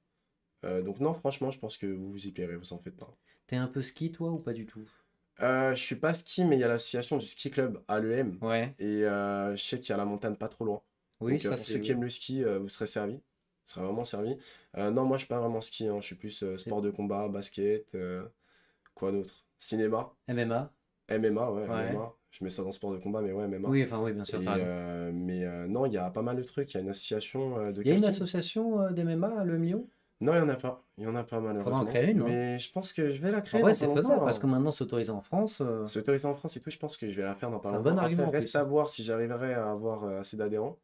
S2: Donc non, franchement, je pense que vous vous y plairez, vous en faites pas.
S1: T'es un peu ski toi ou pas du tout?
S2: Je suis pas ski, mais il y a l'association du ski club à l'EM.
S1: Ouais,
S2: Et je sais qu'il y a la montagne pas trop loin.
S1: oui,
S2: Donc
S1: ça
S2: pour ceux
S1: c'est
S2: qui
S1: oui.
S2: aiment le ski, vous serez servis. Vous serez vraiment servis. Non, moi je suis pas vraiment ski, hein. Je suis plus
S1: C'est
S2: sport de combat, basket, quoi d'autre? Cinéma,
S1: MMA,
S2: MMA, ouais,
S1: ouais.
S2: MMA. Je mets ça dans sport de combat, mais ouais, MMA.
S1: Oui, enfin oui, bien sûr, t'as raison.
S2: Mais non, il y a pas mal de trucs. Il y a une association de
S1: Il y a une
S2: karting.
S1: association d'MMA à Le Million?
S2: Non, il n'y en a pas. Il n'y en a pas
S1: Faudra en
S2: malheureusement.
S1: créer une, hein.
S2: Mais je pense que je vais la
S1: En
S2: créer
S1: vrai,
S2: dans pas
S1: c'est faisable parce
S2: longtemps,
S1: que
S2: hein.
S1: maintenant c'est autorisé en France.
S2: C'est autorisé en France et tout. Je pense que je vais la faire dans pas
S1: C'est un bon
S2: longtemps. Après,
S1: argument en
S2: reste
S1: plus,
S2: à
S1: hein.
S2: voir si j'arriverai à avoir assez d'adhérents.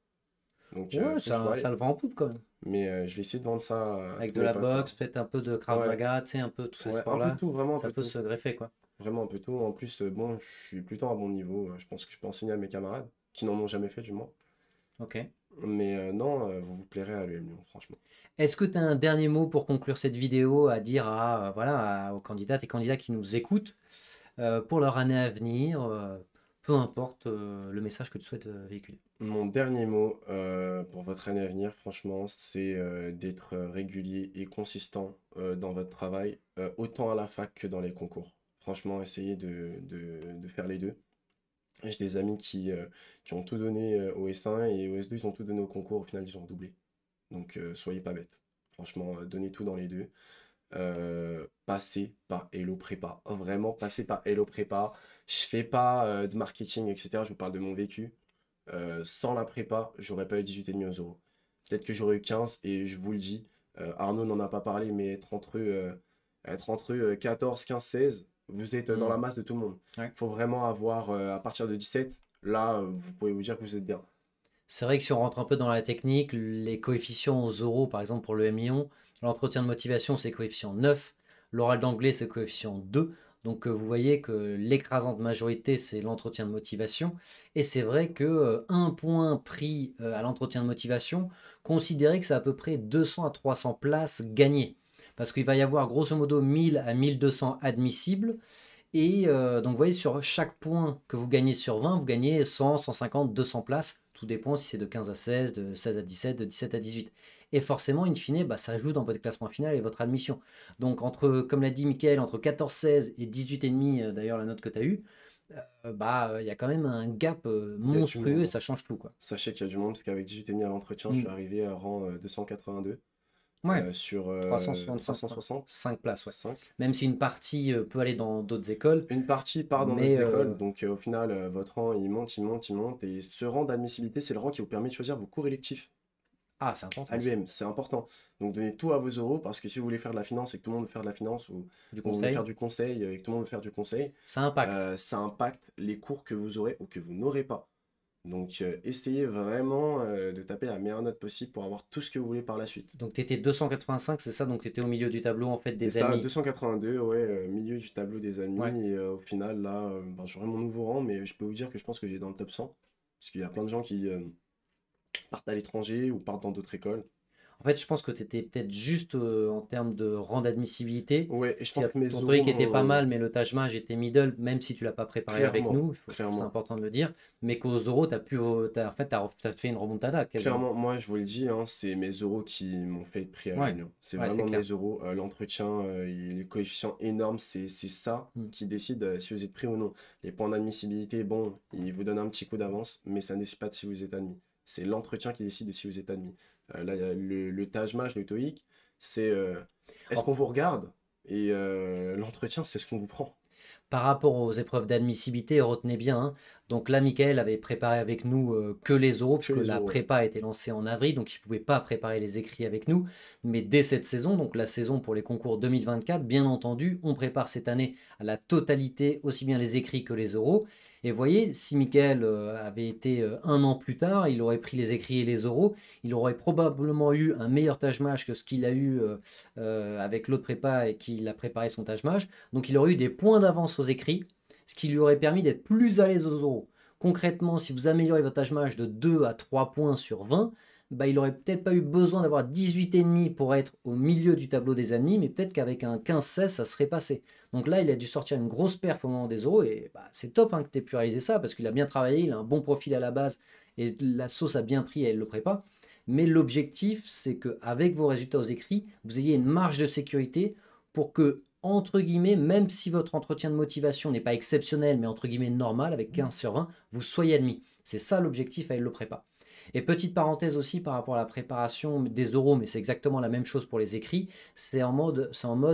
S2: Donc,
S1: Ouais,
S2: faut que je vois.
S1: ça le vend en poupe quand même.
S2: Mais je vais essayer de vendre ça à
S1: Avec
S2: tous
S1: de
S2: mes
S1: la
S2: potes, là.
S1: boxe, peut-être un peu de Krav
S2: Ouais,
S1: Maga, tu sais, un peu tous ces
S2: ouais, un peu de
S1: sports-là.
S2: tout, vraiment un
S1: Ça
S2: peu de
S1: peut
S2: tout.
S1: se greffer, quoi.
S2: Vraiment un peu de tout. En plus, bon, je suis plutôt à bon niveau. Je pense que je peux enseigner à mes camarades qui n'en ont jamais fait, du moins.
S1: Ok.
S2: Mais non, vous vous plairez à l'UM Lyon, franchement.
S1: Est-ce que tu as un dernier mot pour conclure cette vidéo à dire voilà, aux candidates et candidats qui nous écoutent pour leur année à venir, peu importe le message que tu souhaites véhiculer?
S2: Mon dernier mot pour votre année à venir, franchement, c'est d'être régulier et consistant dans votre travail, autant à la fac que dans les concours. Franchement, essayez de faire les deux. J'ai des amis qui ont tout donné au S1 et au S2, ils ont tout donné au concours, au final, ils ont redoublé. Donc, soyez pas bêtes. Franchement, donnez tout dans les deux. Passez par Hello Prépa. Vraiment, passez par Hello Prépa. Je fais pas de marketing, etc. Je vous parle de mon vécu. Sans la prépa, j'aurais pas eu 18,5 euros. Peut-être que j'aurais eu 15 et je vous le dis, Arnaud n'en a pas parlé, mais être entre eux 14, 15, 16, vous êtes dans
S1: Hmm.
S2: la masse de tout le monde.
S1: Ouais.
S2: Faut vraiment avoir, à partir de 17, là, vous pouvez vous dire que vous êtes bien.
S1: C'est vrai que si on rentre un peu dans la technique, les coefficients aux oraux, par exemple pour le M Lyon, l'entretien de motivation c'est coefficient 9, l'oral d'anglais c'est coefficient 2. Donc vous voyez que l'écrasante majorité c'est l'entretien de motivation. Et c'est vrai que un point pris à l'entretien de motivation, considérez que c'est à peu près 200 à 300 places gagnées. Parce qu'il va y avoir grosso modo 1000 à 1200 admissibles. Et donc vous voyez, sur chaque point que vous gagnez sur 20, vous gagnez 100, 150, 200 places. Tout dépend si c'est de 15 à 16, de 16 à 17, de 17 à 18. Et forcément, in fine, bah, ça joue dans votre classement final et votre admission. Donc, comme l'a dit Mickaël, entre 14, 16 et 18,5, d'ailleurs la note que tu as eue, il y a quand même un gap
S2: Il y a du
S1: monstrueux et
S2: monde, hein.
S1: ça change tout, quoi.
S2: Sachez qu'il y a du monde, parce qu'avec 18,5 à l'entretien, je suis
S1: Mm.
S2: arrivé à rang 282
S1: Ouais,
S2: sur
S1: 365, je crois.
S2: 360.
S1: 5 places, ouais.
S2: 5.
S1: Même si une partie peut aller dans d'autres écoles,
S2: Une partie part dans
S1: mais
S2: d'autres écoles, donc au final, votre rang, il monte, il monte, il monte, et ce rang d'admissibilité, c'est le rang qui vous permet de choisir vos cours électifs
S1: ah, c'est
S2: à
S1: important ça.
S2: l'UM, c'est important. Donc donnez tout à vos euros, parce que si vous voulez faire de la finance et que tout le monde veut faire de la finance, ou
S1: Du
S2: vous voulez faire
S1: conseil,
S2: du conseil et que tout le monde veut faire du conseil,
S1: ça impacte.
S2: ça impacte les cours que vous aurez ou que vous n'aurez pas. Donc essayez vraiment de taper la meilleure note possible pour avoir tout ce que vous voulez par la suite.
S1: Donc tu étais 285, c'est ça? Donc tu étais au milieu du tableau en fait
S2: C'est
S1: des
S2: ça,
S1: admis.
S2: 282, ouais, milieu du tableau des
S1: Ouais.
S2: admis. Et au final, là, j'aurai mon nouveau rang, mais je peux vous dire que je pense que j'ai dans le top 100. Parce qu'il y a plein de gens qui partent à l'étranger ou partent dans d'autres écoles.
S1: En fait, je pense que tu étais peut-être juste en termes de rang d'admissibilité.
S2: Ouais, et je
S1: S'il
S2: pense
S1: y a
S2: que mes
S1: ton
S2: euros
S1: truc était pas
S2: m'ont...
S1: mal, mais le Taj Mahal était middle, même si tu l'as pas préparé avec
S2: Clairement,
S1: nous, c'est
S2: clairement.
S1: important de le dire. Mais qu'aux euros, en fait, t'as fait une remontada quasiment.
S2: Clairement, moi, je vous le dis, hein, c'est mes euros qui m'ont fait être pris à
S1: Ouais,
S2: l'Union. C'est
S1: ouais, c'est
S2: vraiment mes
S1: clair.
S2: euros. L'entretien, les coefficients énormes, c'est ça
S1: Mm.
S2: qui décide si vous êtes pris ou non. Les points d'admissibilité, bon, ils vous donnent un petit coup d'avance, mais ça ne décide pas de si vous êtes admis. C'est l'entretien qui décide de si vous êtes admis. Là, il y a le Taj Mahal, le TOEIC, c'est est-ce
S1: En-
S2: qu'on vous regarde? Et l'entretien, c'est ce qu'on vous prend.
S1: Par rapport aux épreuves d'admissibilité, retenez bien, hein, donc là, Michael avait préparé avec nous que les oraux,
S2: Que
S1: puisque
S2: les
S1: la
S2: euros, ouais.
S1: prépa a été lancée en avril, donc il ne pouvait pas préparer les écrits avec nous. Mais dès cette saison, donc la saison pour les concours 2024, bien entendu, on prépare cette année à la totalité, aussi bien les écrits que les oraux. Et vous voyez, si Michael avait été un an plus tard, il aurait pris les écrits et les oraux, il aurait probablement eu un meilleur Taj Mahal que ce qu'il a eu avec l'autre prépa et qu'il a préparé son Taj Mahal. Donc il aurait eu des points d'avance aux écrits, ce qui lui aurait permis d'être plus à l'aise aux oraux. Concrètement, si vous améliorez votre Taj Mahal de 2 à 3 points sur 20, bah, il aurait peut-être pas eu besoin d'avoir 18,5 pour être au milieu du tableau des admis, mais peut-être qu'avec un 15-16, ça serait passé. Donc là, il a dû sortir une grosse perf au moment des oraux, et bah, c'est top hein, que tu aies pu réaliser ça, parce qu'il a bien travaillé, il a un bon profil à la base, et la sauce a bien pris, et elle le prépa. Mais l'objectif, c'est qu'avec vos résultats aux écrits, vous ayez une marge de sécurité pour que, entre guillemets, même si votre entretien de motivation n'est pas exceptionnel, mais entre guillemets normal, avec 15 sur 20, vous soyez admis. C'est ça l'objectif avec le prépa. Et petite parenthèse aussi par rapport à la préparation des oraux, mais c'est exactement la même chose pour les écrits, c'est en mode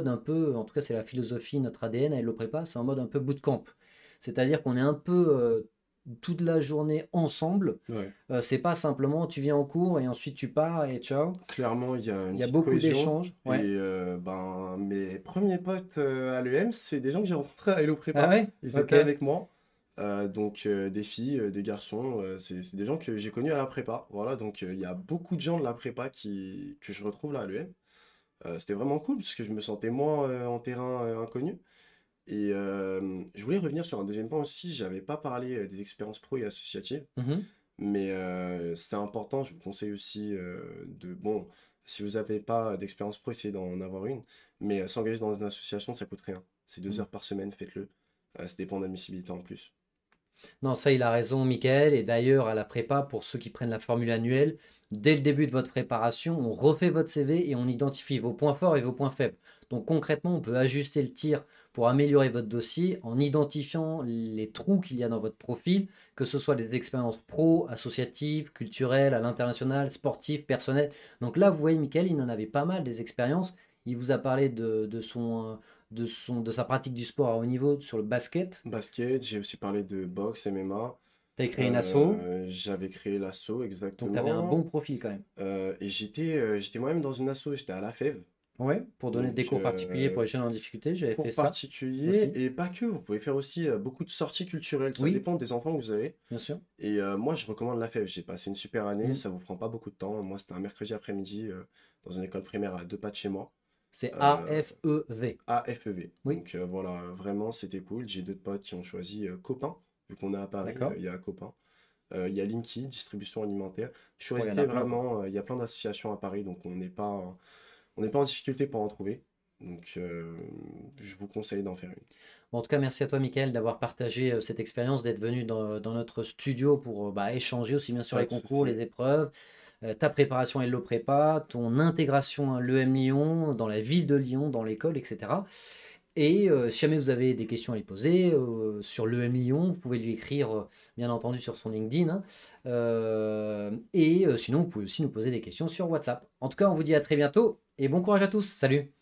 S1: un peu, en tout cas c'est la philosophie, notre ADN avec le prépa, c'est en mode un peu bootcamp. C'est-à-dire qu'on est un peu toute la journée ensemble.
S2: Ouais.
S1: C'est pas simplement tu viens en cours et ensuite tu pars et ciao.
S2: Clairement, il y a une
S1: Il y a
S2: petite
S1: beaucoup
S2: cohésion.
S1: d'échanges.
S2: Et
S1: Ouais.
S2: mes premiers potes à l'EM, c'est des gens que j'ai rencontrés à Hello
S1: Ah
S2: Prépa.
S1: ouais?
S2: Ils
S1: Ok.
S2: étaient avec moi. Donc des filles, des garçons, c'est des gens que j'ai connus à la prépa. Voilà, donc il y a beaucoup de gens de la prépa que je retrouve là à l'EM. C'était vraiment cool parce que je me sentais moins en terrain inconnu. Et je voulais revenir sur un deuxième point aussi. J'avais pas parlé des expériences pro et associatives.
S1: Mhm.
S2: Mais c'est important, je vous conseille aussi bon, si vous n'avez pas d'expérience pro, essayez d'en avoir une, mais s'engager dans une association, ça coûte rien. C'est 2 heures par semaine, faites-le. Ça dépend d'admissibilité en plus.
S1: Non, ça, il a raison, Michael. Et d'ailleurs, à la prépa, pour ceux qui prennent la formule annuelle, dès le début de votre préparation, on refait votre CV et on identifie vos points forts et vos points faibles. Donc concrètement, on peut ajuster le tir pour améliorer votre dossier en identifiant les trous qu'il y a dans votre profil, que ce soit des expériences pro, associatives, culturelles, à l'international, sportives, personnelles. Donc là, vous voyez, Michael, il en avait pas mal des expériences. Il vous a parlé de sa pratique du sport à haut niveau sur le basket.
S2: Basket, j'ai aussi parlé de boxe, MMA.
S1: Tu as créé une asso.
S2: J'avais créé l'asso,
S1: Donc, tu avais un bon
S2: exactement.
S1: profil quand même.
S2: Et j'étais moi-même dans une asso, j'étais à la FEV.
S1: Ouais, pour donner des
S2: Donc,
S1: cours particuliers pour les jeunes en difficulté, j'avais fait
S2: cours
S1: ça
S2: particuliers,
S1: aussi.
S2: et pas que, vous pouvez faire aussi beaucoup de sorties culturelles, ça
S1: Oui,
S2: dépend des enfants que vous avez.
S1: bien sûr.
S2: Et moi, je recommande la FEV. J'ai passé une super année,
S1: Mm.
S2: ça vous prend pas beaucoup de temps. Moi, c'était un mercredi après-midi dans une école primaire à 2 pas de chez moi,
S1: C'est
S2: euh,
S1: AFEV.
S2: à FEV.
S1: Oui,
S2: Donc voilà, vraiment, c'était cool. J'ai d'autres potes qui ont choisi Copain, vu qu'on est à Paris,
S1: d'accord.
S2: il y a Copain. Il y a Linky, distribution alimentaire.
S1: Oh, il y en a
S2: Choisissez
S1: plein, quoi.
S2: vraiment, il y a plein d'associations à Paris, donc on n'est pas en difficulté pour en trouver. Donc je vous conseille d'en faire une.
S1: Bon, en tout cas, merci à toi, Michael, d'avoir partagé cette expérience, d'être venu dans notre studio pour échanger aussi bien sur
S2: Pas
S1: les
S2: de
S1: concours,
S2: souci.
S1: les épreuves, ta préparation Hello Prépa, ton intégration à l'EM Lyon, dans la ville de Lyon, dans l'école, etc. Et si jamais vous avez des questions à lui poser sur l'EM Lyon, vous pouvez lui écrire, bien entendu, sur son LinkedIn, hein. Et sinon, vous pouvez aussi nous poser des questions sur WhatsApp. En tout cas, on vous dit à très bientôt et bon courage à tous. Salut!